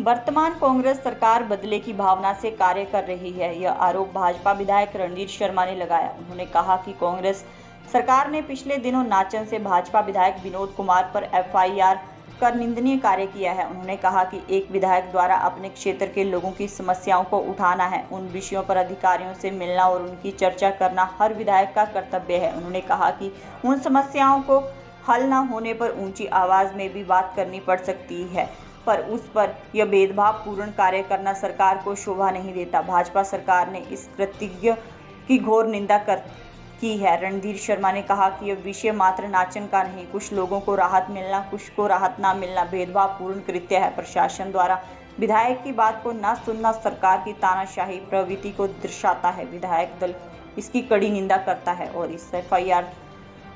वर्तमान कांग्रेस सरकार बदले की भावना से कार्य कर रही है, यह आरोप भाजपा विधायक रणधीर शर्मा ने लगाया। उन्होंने कहा कि कांग्रेस सरकार ने पिछले दिनों नाचन से भाजपा विधायक विनोद कुमार पर एफआईआर कर निंदनीय कार्य किया है। उन्होंने कहा कि एक विधायक द्वारा अपने क्षेत्र के लोगों की समस्याओं को उठाना है, उन विषयों पर अधिकारियों से मिलना और उनकी चर्चा करना हर विधायक का कर्तव्य है। उन्होंने कहा कि उन समस्याओं को हल न होने पर ऊंची आवाज में भी बात करनी पड़ सकती है, पर उस पर यह भेदभाव पूर्ण कार्य करना सरकार को शोभा नहीं देता। भाजपा सरकार ने इस कृत्य की घोर निंदा की है। रणधीर शर्मा ने कहा कि यह विषय मात्र नाचन का नहीं, कुछ लोगों को राहत मिलना, कुछ को राहत ना मिलना भेदभाव पूर्ण कृत्य है। प्रशासन द्वारा विधायक की बात को न सुनना सरकार की तानाशाही प्रवृत्ति को दर्शाता है। विधायक दल इसकी कड़ी निंदा करता है और इस एफआईआर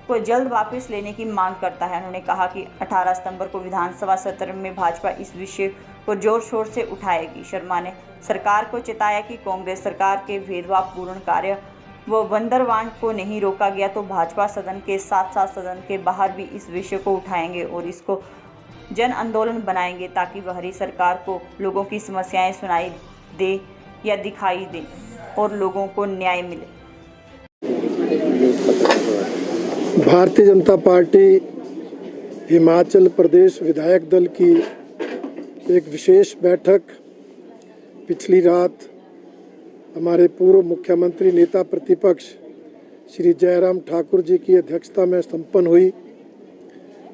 को जल्द वापस लेने की मांग करता है। उन्होंने कहा कि 18 सितंबर को विधानसभा सत्र में भाजपा इस विषय को जोर शोर से उठाएगी। शर्मा ने सरकार को चेताया कि कांग्रेस सरकार के भेदभावपूर्ण कार्य व वंदरवांड को नहीं रोका गया तो भाजपा सदन के साथ साथ सदन के बाहर भी इस विषय को उठाएंगे और इसको जन आंदोलन बनाएंगे, ताकि बाहरी सरकार को लोगों की समस्याएं सुनाई दे या दिखाई दे और लोगों को न्याय मिले। भारतीय जनता पार्टी हिमाचल प्रदेश विधायक दल की एक विशेष बैठक पिछली रात हमारे पूर्व मुख्यमंत्री नेता प्रतिपक्ष श्री जयराम ठाकुर जी की अध्यक्षता में संपन्न हुई,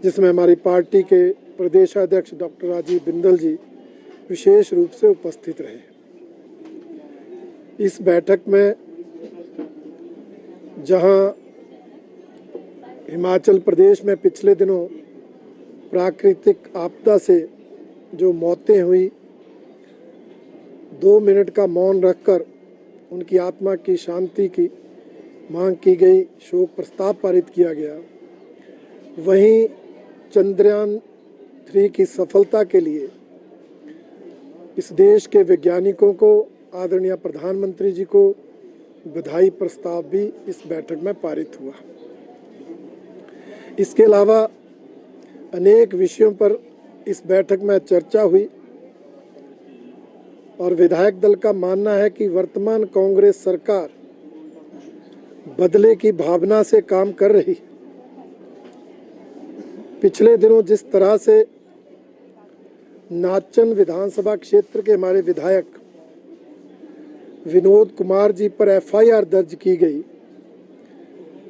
जिसमें हमारी पार्टी के प्रदेशाध्यक्ष डॉक्टर राजीव बिंदल जी विशेष रूप से उपस्थित रहे। इस बैठक में जहां हिमाचल प्रदेश में पिछले दिनों प्राकृतिक आपदा से जो मौतें हुई, 2 मिनट का मौन रखकर उनकी आत्मा की शांति की मांग की गई, शोक प्रस्ताव पारित किया गया। वहीं चंद्रयान 3 की सफलता के लिए इस देश के वैज्ञानिकों को, आदरणीय प्रधानमंत्री जी को बधाई प्रस्ताव भी इस बैठक में पारित हुआ। इसके अलावा अनेक विषयों पर इस बैठक में चर्चा हुई और विधायक दल का मानना है कि वर्तमान कांग्रेस सरकार बदले की भावना से काम कर रही। पिछले दिनों जिस तरह से नाचन विधानसभा क्षेत्र के हमारे विधायक विनोद कुमार जी पर एफआईआर दर्ज की गई,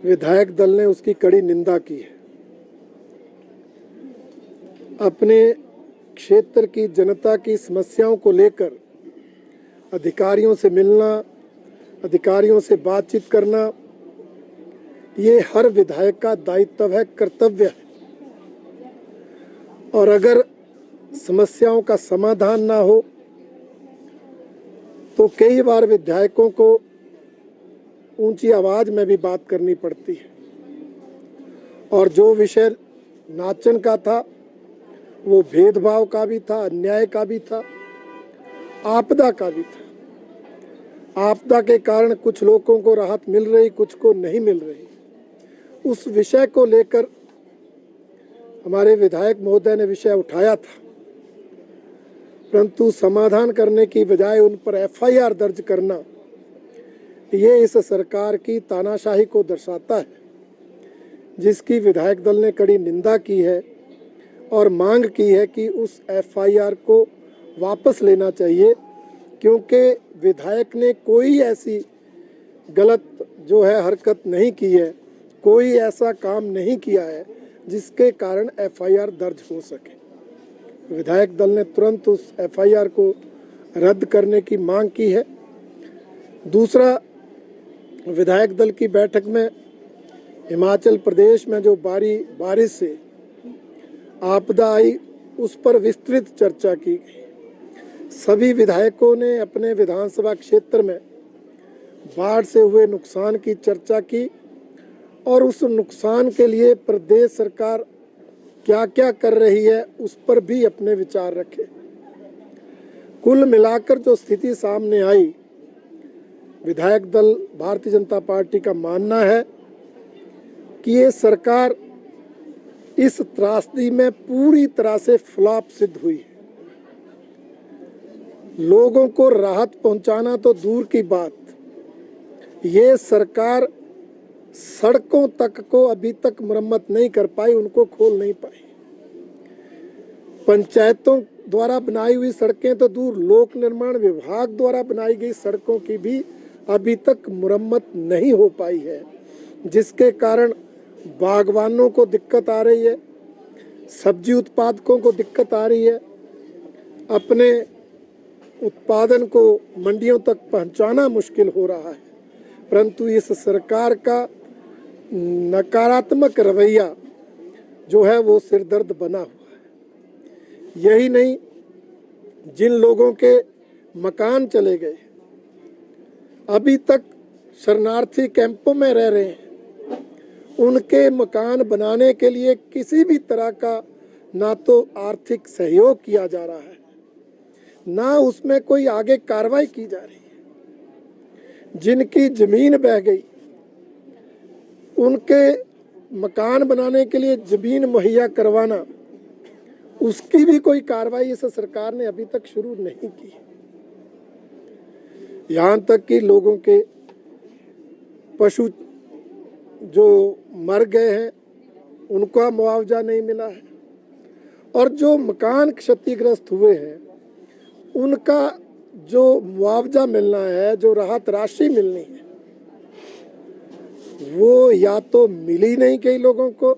विधायक दल ने उसकी कड़ी निंदा की है। अपने क्षेत्र की जनता की समस्याओं को लेकर अधिकारियों से मिलना, अधिकारियों से बातचीत करना, ये हर विधायक का दायित्व है, कर्तव्य है। और अगर समस्याओं का समाधान ना हो तो कई बार विधायकों को ऊंची आवाज में भी बात करनी पड़ती है। और जो विषय नाचन का था वो भेदभाव का भी था, अन्याय का भी था, आपदा का भी था। आपदा के कारण कुछ लोगों को राहत मिल रही, कुछ को नहीं मिल रही। उस विषय को लेकर हमारे विधायक महोदय ने विषय उठाया था, परंतु समाधान करने की बजाय उन पर एफआईआर दर्ज करना, ये इस सरकार की तानाशाही को दर्शाता है, जिसकी विधायक दल ने कड़ी निंदा की है और मांग की है कि उस एफआईआर को वापस लेना चाहिए, क्योंकि विधायक ने कोई ऐसी गलत जो है हरकत नहीं की है, कोई ऐसा काम नहीं किया है जिसके कारण एफआईआर दर्ज हो सके। विधायक दल ने तुरंत उस एफआईआर को रद्द करने की मांग की है। दूसरा, विधायक दल की बैठक में हिमाचल प्रदेश में जो बारिश से आपदा आई उस पर विस्तृत चर्चा की गई। सभी विधायकों ने अपने विधानसभा क्षेत्र में बाढ़ से हुए नुकसान की चर्चा की और उस नुकसान के लिए प्रदेश सरकार क्या क्या कर रही है उस पर भी अपने विचार रखे। कुल मिलाकर जो स्थिति सामने आई, विधायक दल भारतीय जनता पार्टी का मानना है कि ये सरकार इस त्रासदी में पूरी तरह से फ्लॉप सिद्ध हुई है। लोगों को राहत पहुंचाना तो दूर की बात, ये सरकार सड़कों तक को अभी तक मरम्मत नहीं कर पाई, उनको खोल नहीं पाई। पंचायतों द्वारा बनाई हुई सड़कें तो दूर, लोक निर्माण विभाग द्वारा बनाई गई सड़कों की भी अभी तक मुरम्मत नहीं हो पाई है, जिसके कारण बागवानों को दिक्कत आ रही है, सब्जी उत्पादकों को दिक्कत आ रही है, अपने उत्पादन को मंडियों तक पहुंचाना मुश्किल हो रहा है। परंतु इस सरकार का नकारात्मक रवैया जो है वो सिरदर्द बना हुआ है। यही नहीं, जिन लोगों के मकान चले गए, अभी तक शरणार्थी कैंपों में रह रहे हैं, उनके मकान बनाने के लिए किसी भी तरह का ना तो आर्थिक सहयोग किया जा रहा है, ना उसमें कोई आगे कार्रवाई की जा रही है। जिनकी जमीन बह गई, उनके मकान बनाने के लिए जमीन मुहैया करवाना, उसकी भी कोई कार्रवाई इस सरकार ने अभी तक शुरू नहीं की। यहाँ तक कि लोगों के पशु जो मर गए हैं उनका मुआवजा नहीं मिला है, और जो मकान क्षतिग्रस्त हुए हैं उनका जो मुआवजा मिलना है, जो राहत राशि मिलनी है, वो या तो मिली नहीं कई लोगों को,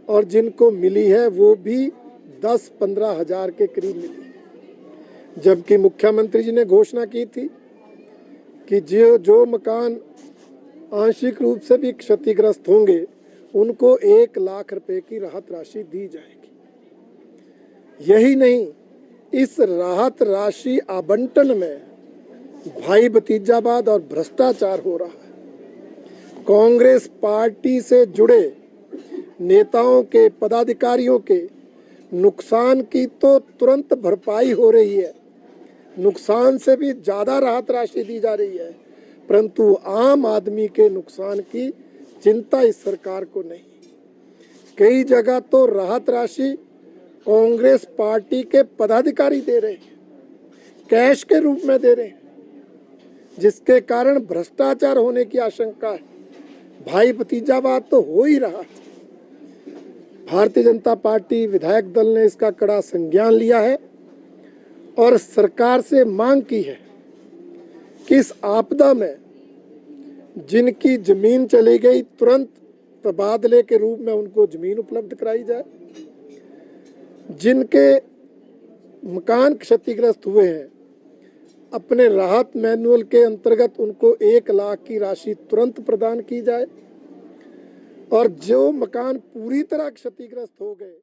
और जिनको मिली है वो भी 10-15 हज़ार के करीब मिली। जबकि मुख्यमंत्री जी ने घोषणा की थी कि जो मकान आंशिक रूप से भी क्षतिग्रस्त होंगे उनको 1 लाख रुपए की राहत राशि दी जाएगी। यही नहीं, इस राहत राशि आवंटन में भाई भतीजावाद और भ्रष्टाचार हो रहा है। कांग्रेस पार्टी से जुड़े नेताओं के, पदाधिकारियों के नुकसान की तो तुरंत भरपाई हो रही है, नुकसान से भी ज़्यादा राहत राशि दी जा रही है, परंतु आम आदमी के नुकसान की चिंता इस सरकार को नहीं। कई जगह तो राहत राशि कांग्रेस पार्टी के पदाधिकारी दे रहे हैं, कैश के रूप में दे रहे हैं, जिसके कारण भ्रष्टाचार होने की आशंका है। भाई भतीजावाद तो हो ही रहा है। भारतीय जनता पार्टी विधायक दल ने इसका कड़ा संज्ञान लिया है और सरकार से मांग की है कि इस आपदा में जिनकी जमीन चली गई तुरंत तबादले के रूप में उनको जमीन उपलब्ध कराई जाए, जिनके मकान क्षतिग्रस्त हुए हैं अपने राहत मैनुअल के अंतर्गत उनको 1 लाख की राशि तुरंत प्रदान की जाए, और जो मकान पूरी तरह क्षतिग्रस्त हो गए